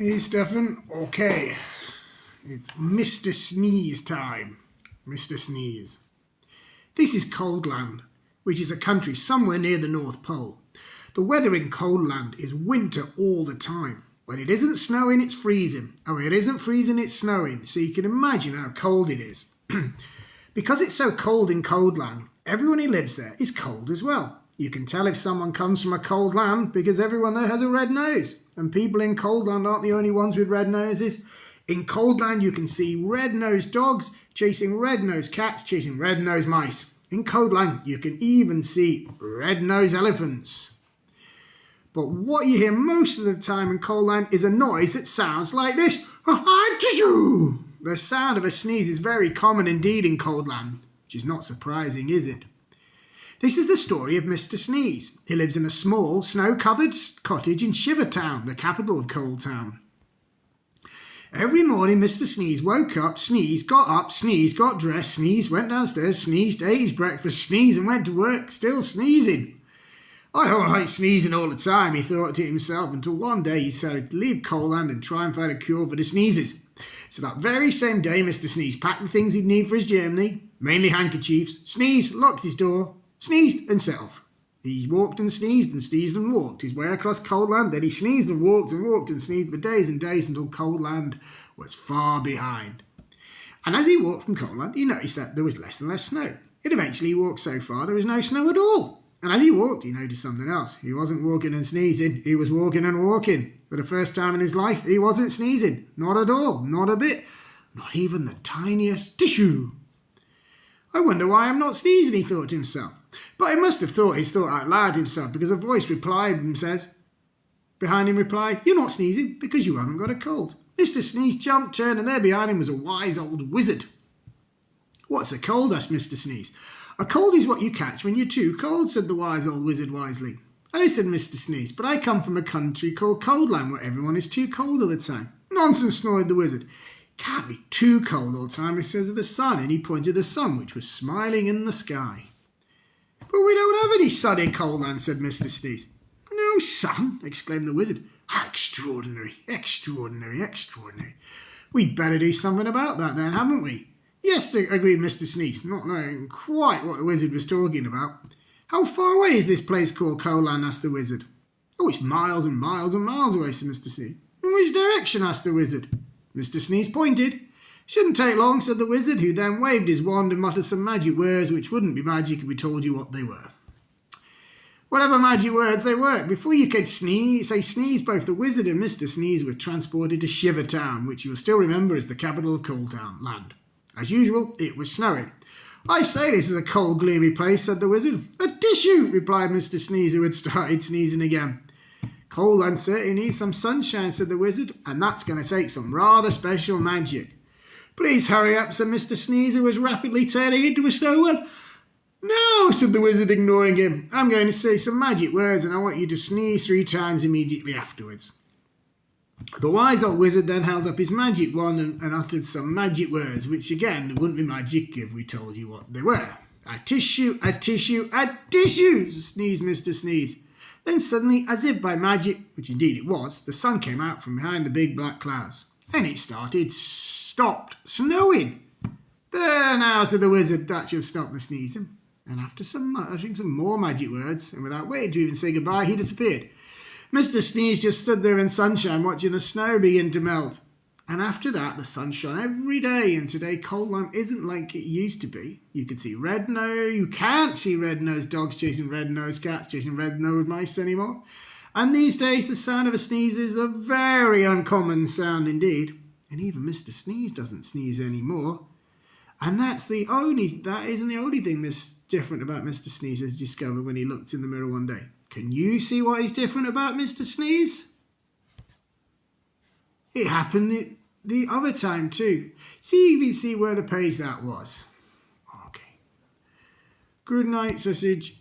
Hey, Stefan. Okay. It's Mr. Sneeze time. Mr. Sneeze. This is Coldland, which is a country somewhere near the North Pole. The weather in Coldland is winter all the time. When it isn't snowing, it's freezing. And when it isn't freezing, it's snowing. So you can imagine how cold it is. Because it's so cold in Coldland, everyone who lives there is cold as well. You can tell if someone comes from a cold land because everyone there has a red nose. And people in Coldland aren't the only ones with red noses. In Coldland, you can see red-nosed dogs chasing red-nosed cats, chasing red-nosed mice. In Coldland, you can even see red-nosed elephants. But what you hear most of the time in Coldland is a noise that sounds like this. The sound of a sneeze is very common indeed in Coldland, which is not surprising, is it? This is the story of Mr. Sneeze. He lives in a small, snow-covered cottage in Shivertown, the capital of Cold Town. Every morning, Mr. Sneeze woke up, sneezed, got dressed, sneezed, went downstairs, sneezed, ate his breakfast, sneezed and went to work, still sneezing. I don't like sneezing all the time, he thought to himself, until one day he decided to leave Coldland and try and find a cure for the sneezes. So that very same day, Mr. Sneeze packed the things he'd need for his journey, mainly handkerchiefs, sneezed, locked his door, sneezed and set off. He walked and sneezed and walked his way across Coldland. Then he sneezed and walked and sneezed for days and days until Coldland was far behind. And as he walked from Coldland, he noticed that there was less and less snow. It eventually walked so far there was no snow at all. And as he walked, he noticed something else. He wasn't walking and sneezing, he was walking and walking. For the first time in his life, he wasn't sneezing. Not at all, not a bit. Not even the tiniest tissue. I wonder why I'm not sneezing, he thought to himself. But he must have thought his thought out loud himself, because a voice behind him replied, "You're not sneezing because you haven't got a cold." Mr. Sneeze jumped, turned, and there behind him was a wise old wizard. "What's a cold?" asked Mr. Sneeze. "A cold is what you catch when you're too cold," said the wise old wizard wisely. "Oh," said Mr. Sneeze, "but I come from a country called Coldland where everyone is too cold all the time." "Nonsense," snorted the wizard. "Can't be too cold all the time," he says of the sun, and he pointed to the sun, which was smiling in the sky. "But we don't have any sun in Coldland," said Mr. Sneeze. "No sun?" exclaimed the wizard. "How extraordinary, extraordinary, extraordinary. We'd better do something about that then, haven't we?" "Yes," agreed Mr. Sneeze, not knowing quite what the wizard was talking about. "How far away is this place called Coldland?" asked the wizard. "Oh, it's miles and miles and miles away," said Mr. Sneeze. "In which direction?" asked the wizard. Mr. Sneeze pointed. "Shouldn't take long," said the wizard, who then waved his wand and muttered some magic words which wouldn't be magic if we told you what they were. Whatever magic words they were, before you could say sneeze, both the wizard and Mr. Sneeze were transported to Shivertown, which you will still remember as the capital of Cold Town land. As usual, it was snowing. "I say this is a cold, gloomy place," said the wizard. "A tissue," replied Mr. Sneeze, who had started sneezing again. "Coldland certainly needs some sunshine," said the wizard, "and that's going to take some rather special magic." "Please hurry up," said Mr. Sneeze, who was rapidly turning into a snowman. "No," said the wizard, ignoring him. "I'm going to say some magic words, and I want you to sneeze 3 times immediately afterwards." The wise old wizard then held up his magic wand and uttered some magic words, which again wouldn't be magic if we told you what they were. "A tissue, a tissue, a tissue," sneezed Mr. Sneeze. Then suddenly, as if by magic, which indeed it was, the sun came out from behind the big black clouds, and it stopped snowing. "There now," said the wizard, "that should stop the sneezing." And after uttering some more magic words, and without waiting to even say goodbye, he disappeared. Mr. Sneeze just stood there in sunshine watching the snow begin to melt. And after that, the sun shone every day, and today Coldland isn't like it used to be. You can't see red-nosed dogs chasing red-nosed cats, chasing red-nosed mice anymore. And these days, the sound of a sneeze is a very uncommon sound indeed. And even Mr. Sneeze doesn't sneeze anymore. And that isn't the only thing that's different about Mr. Sneeze, as he discovered when he looked in the mirror one day. Can you see what is different about Mr. Sneeze? It happened the other time too. See, you can see where the page that was. Okay. Good night, sausage.